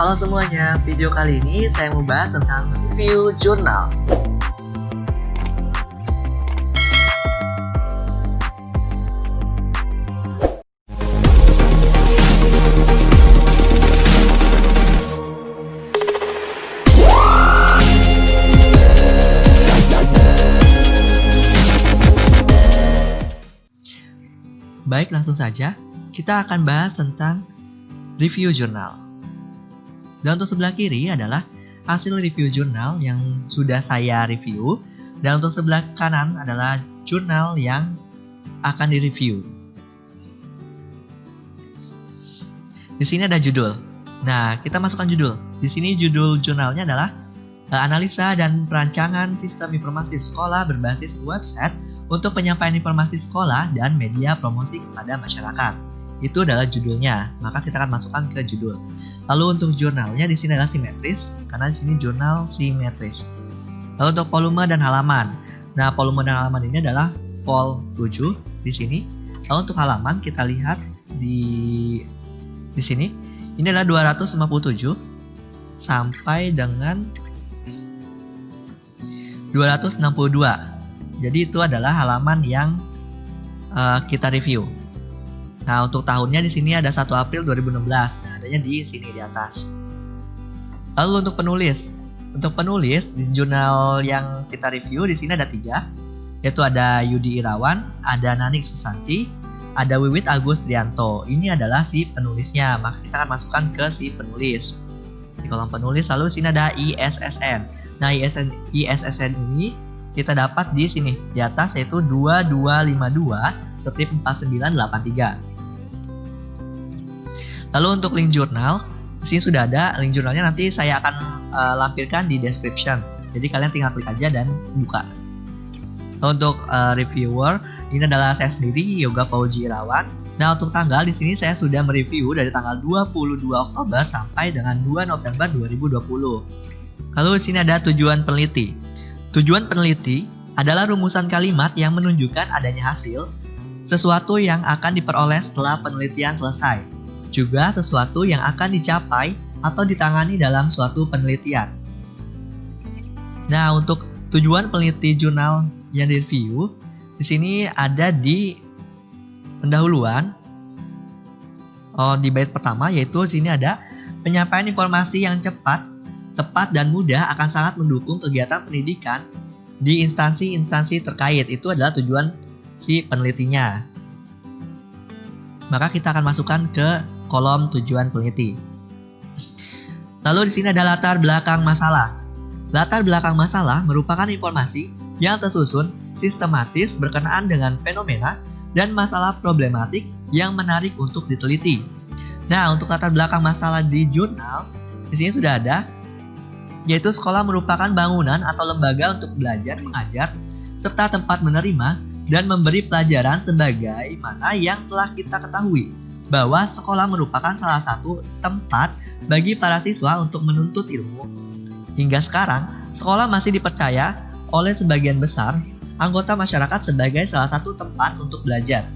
Halo semuanya, video kali ini saya mau bahas tentang review jurnal. Baik, langsung saja kita akan bahas tentang review jurnal. Dan untuk sebelah kiri adalah hasil review jurnal yang sudah saya review, dan untuk sebelah kanan adalah jurnal yang akan direview. Di sini ada judul. Nah, kita masukkan judul. Di sini judul jurnalnya adalah Analisa dan Perancangan Sistem Informasi Sekolah berbasis website untuk penyampaian informasi sekolah dan media promosi kepada masyarakat. Itu adalah judulnya, maka kita akan masukkan ke judul. Lalu untuk jurnalnya di sini adalah simetris, karena di sini jurnal simetris. Lalu untuk volume dan halaman. Nah, volume dan halaman ini adalah vol 7 di sini. Lalu untuk halaman kita lihat di sini. Ini adalah 257 sampai dengan 262. Jadi itu adalah halaman yang kita review. Nah, untuk tahunnya di sini ada 1 April 2016. Nah, adanya di sini di atas. Lalu untuk penulis. Untuk penulis di jurnal yang kita review di sini ada 3, yaitu ada Yudi Irawan, ada Nanik Susanti, ada Wiwit Agus Trianto. Ini adalah si penulisnya, maka kita akan masukkan ke si penulis. Di kolom penulis, lalu di sini ada ISSN. Nah, ISSN ini kita dapat di sini di atas, yaitu 2252/4983. Lalu untuk link jurnal, di sini sudah ada link jurnalnya, nanti saya akan lampirkan di description. Jadi kalian tinggal klik aja dan buka. Lalu untuk reviewer, ini adalah saya sendiri, Yoga Fauzi Irawan. Nah, untuk tanggal di sini saya sudah mereview dari tanggal 22 Oktober sampai dengan 2 November 2020. Lalu di sini ada tujuan peneliti. Tujuan peneliti adalah rumusan kalimat yang menunjukkan adanya hasil, sesuatu yang akan diperoleh setelah penelitian selesai, juga sesuatu yang akan dicapai atau ditangani dalam suatu penelitian. Nah, untuk tujuan peneliti jurnal yang direview, di sini ada di pendahuluan. Di bait pertama, yaitu di sini ada penyampaian informasi yang cepat, tepat dan mudah akan sangat mendukung kegiatan pendidikan di instansi-instansi terkait. Itu adalah tujuan si penelitinya. Maka kita akan masukkan ke kolom tujuan peneliti. Lalu di sini ada latar belakang masalah. Latar belakang masalah merupakan informasi yang tersusun sistematis berkenaan dengan fenomena dan masalah problematik yang menarik untuk diteliti. Nah, untuk latar belakang masalah di jurnal, di sini sudah ada, yaitu sekolah merupakan bangunan atau lembaga untuk belajar, mengajar, serta tempat menerima dan memberi pelajaran sebagaimana yang telah kita ketahui bahwa sekolah merupakan salah satu tempat bagi para siswa untuk menuntut ilmu. Hingga sekarang, sekolah masih dipercaya oleh sebagian besar anggota masyarakat sebagai salah satu tempat untuk belajar,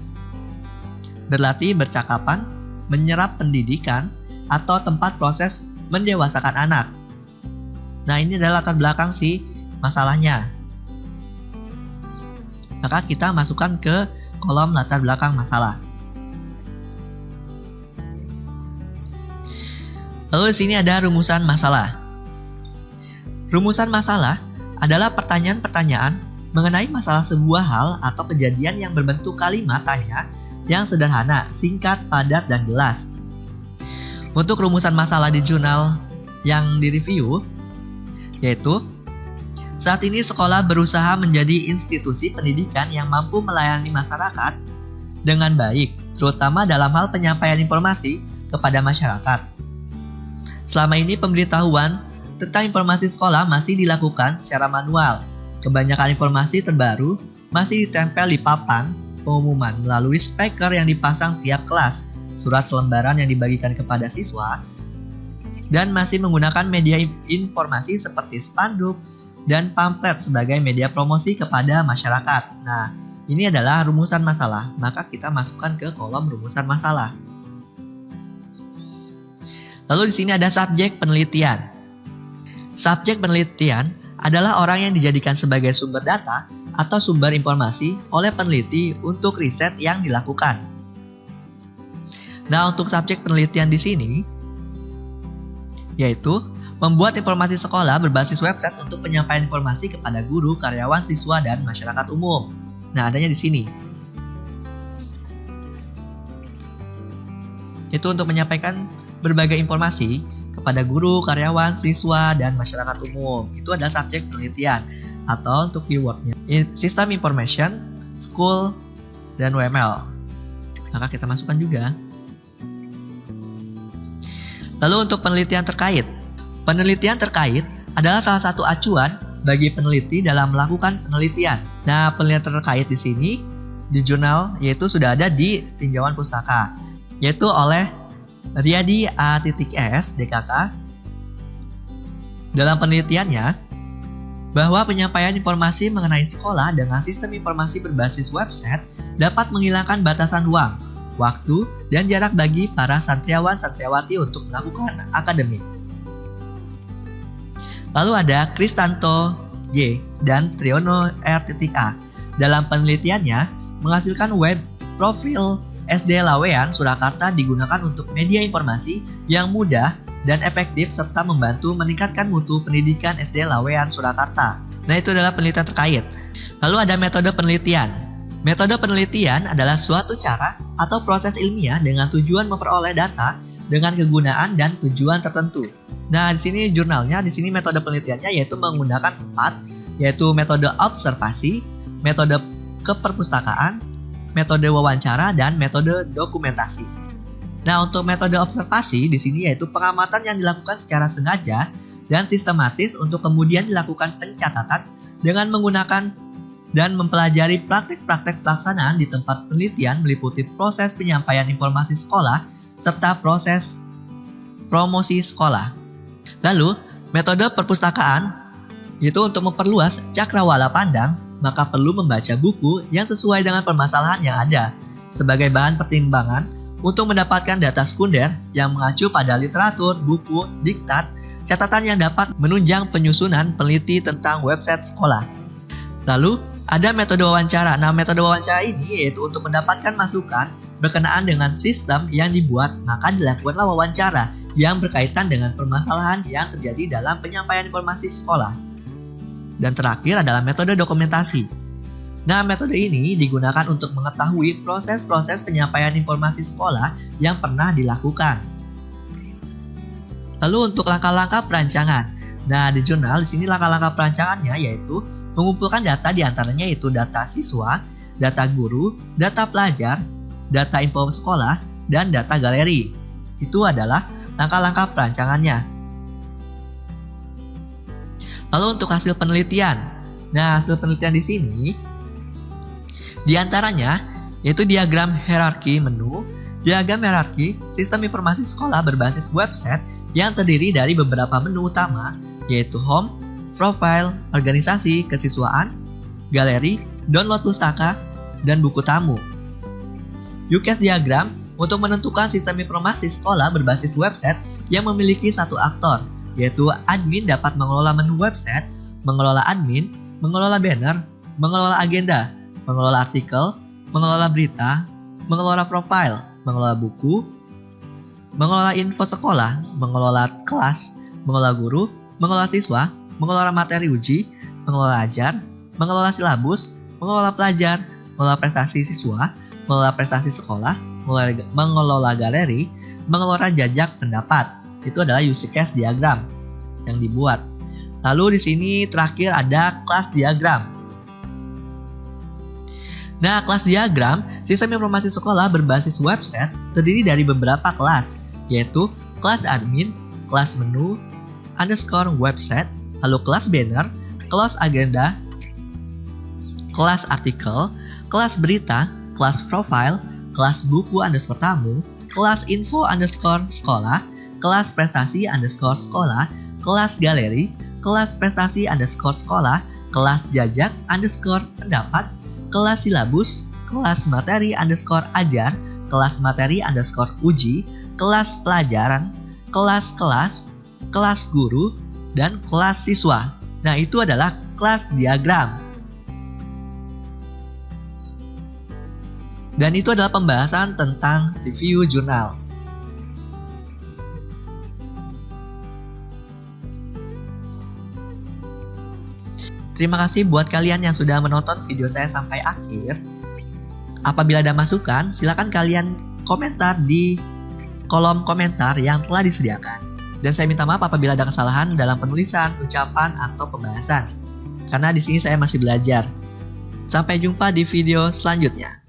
berlatih bercakapan, menyerap pendidikan, atau tempat proses mendewasakan anak. Nah, ini adalah latar belakang si masalahnya. Maka kita masukkan ke kolom latar belakang masalah. Lalu di sini ada rumusan masalah. Rumusan masalah adalah pertanyaan-pertanyaan mengenai masalah sebuah hal atau kejadian yang berbentuk kalimat tanya yang sederhana, singkat, padat, dan jelas. Untuk rumusan masalah di jurnal yang direview, yaitu saat ini sekolah berusaha menjadi institusi pendidikan yang mampu melayani masyarakat dengan baik, terutama dalam hal penyampaian informasi kepada masyarakat. Selama ini pemberitahuan tentang informasi sekolah masih dilakukan secara manual. Kebanyakan informasi terbaru masih ditempel di papan pengumuman melalui speaker yang dipasang tiap kelas, surat selembaran yang dibagikan kepada siswa, dan masih menggunakan media informasi seperti spanduk dan pamflet sebagai media promosi kepada masyarakat. Nah, ini adalah rumusan masalah, maka kita masukkan ke kolom rumusan masalah. Lalu di sini ada subjek penelitian. Subjek penelitian adalah orang yang dijadikan sebagai sumber data atau sumber informasi oleh peneliti untuk riset yang dilakukan. Nah, untuk subjek penelitian di sini yaitu membuat informasi sekolah berbasis website untuk penyampaian informasi kepada guru, karyawan, siswa, dan masyarakat umum. Nah, adanya di sini. Itu untuk menyampaikan berbagai informasi kepada guru, karyawan, siswa, dan masyarakat umum. Itu adalah subjek penelitian atau untuk keywordnya System Information, School, dan UML. Maka kita masukkan juga. Lalu untuk penelitian terkait. Penelitian terkait adalah salah satu acuan bagi peneliti dalam melakukan penelitian. Nah, penelitian terkait di sini di jurnal yaitu sudah ada di tinjauan pustaka, yaitu oleh Riyadi A.S. DKK. Dalam penelitiannya, bahwa penyampaian informasi mengenai sekolah dengan sistem informasi berbasis website dapat menghilangkan batasan ruang, waktu, dan jarak bagi para santriawan-santriawati untuk melakukan akademik. Lalu ada Kristanto Y dan Triono R.A. Dalam penelitiannya, menghasilkan web profil SD Lawean Surakarta digunakan untuk media informasi yang mudah dan efektif serta membantu meningkatkan mutu pendidikan SD Lawean Surakarta. Nah, itu adalah penelitian terkait. Lalu ada metode penelitian. Metode penelitian adalah suatu cara atau proses ilmiah dengan tujuan memperoleh data dengan kegunaan dan tujuan tertentu. Nah, di sini jurnalnya, di sini metode penelitiannya yaitu menggunakan 4, yaitu metode observasi, metode keperpustakaan, metode wawancara, dan metode dokumentasi. Nah, untuk metode observasi di sini yaitu pengamatan yang dilakukan secara sengaja dan sistematis untuk kemudian dilakukan pencatatan dengan menggunakan dan mempelajari praktek-praktek pelaksanaan di tempat penelitian meliputi proses penyampaian informasi sekolah serta proses promosi sekolah. Lalu, metode perpustakaan yaitu untuk memperluas cakrawala pandang, maka perlu membaca buku yang sesuai dengan permasalahan yang ada sebagai bahan pertimbangan untuk mendapatkan data sekunder yang mengacu pada literatur, buku, diktat, catatan yang dapat menunjang penyusunan peneliti tentang website sekolah. Lalu, ada metode wawancara. Nah, metode wawancara ini yaitu untuk mendapatkan masukan berkenaan dengan sistem yang dibuat, maka dilakukanlah wawancara yang berkaitan dengan permasalahan yang terjadi dalam penyampaian informasi sekolah. Dan terakhir adalah metode dokumentasi. Nah, metode ini digunakan untuk mengetahui proses-proses penyampaian informasi sekolah yang pernah dilakukan. Lalu untuk langkah-langkah perancangan. Nah, di jurnal di sini langkah-langkah perancangannya yaitu mengumpulkan data diantaranya yaitu data siswa, data guru, data pelajar, data info sekolah, dan data galeri. Itu adalah langkah-langkah perancangannya. Lalu untuk hasil penelitian. Nah, hasil penelitian di sini diantaranya yaitu diagram hierarki menu, diagram hierarki sistem informasi sekolah berbasis website yang terdiri dari beberapa menu utama yaitu home, profile, organisasi, kesiswaan, galeri, download pustaka, dan buku tamu. UCAS diagram untuk menentukan sistem informasi sekolah berbasis website yang memiliki satu aktor, yaitu admin dapat mengelola menu website, mengelola admin, mengelola banner, mengelola agenda, mengelola artikel, mengelola berita, mengelola profile, mengelola buku, mengelola info sekolah, mengelola kelas, mengelola guru, mengelola siswa, mengelola materi uji, mengelola ajar, mengelola silabus, mengelola pelajar, mengelola prestasi siswa, mengelola prestasi sekolah, mengelola galeri, mengelola jajak pendapat. Itu adalah use case diagram yang dibuat. Lalu di sini terakhir ada kelas diagram. Nah, kelas diagram sistem informasi sekolah berbasis website terdiri dari beberapa kelas, yaitu kelas admin, kelas menu, underscore website, lalu kelas banner, kelas agenda, kelas artikel, kelas berita, kelas profile, kelas buku underscore tamu, kelas info underscore sekolah, kelas prestasi underscore sekolah, kelas galeri, kelas prestasi underscore sekolah, kelas jajak underscore pendapat, kelas silabus, kelas materi underscore ajar, kelas materi underscore uji, kelas pelajaran, kelas-kelas, kelas guru, dan kelas siswa. Nah, itu adalah kelas diagram. Dan itu adalah pembahasan tentang review jurnal. Terima kasih buat kalian yang sudah menonton video saya sampai akhir. Apabila ada masukan, silakan kalian komentar di kolom komentar yang telah disediakan. Dan saya minta maaf apabila ada kesalahan dalam penulisan, ucapan, atau pembahasan. Karena di sini saya masih belajar. Sampai jumpa di video selanjutnya.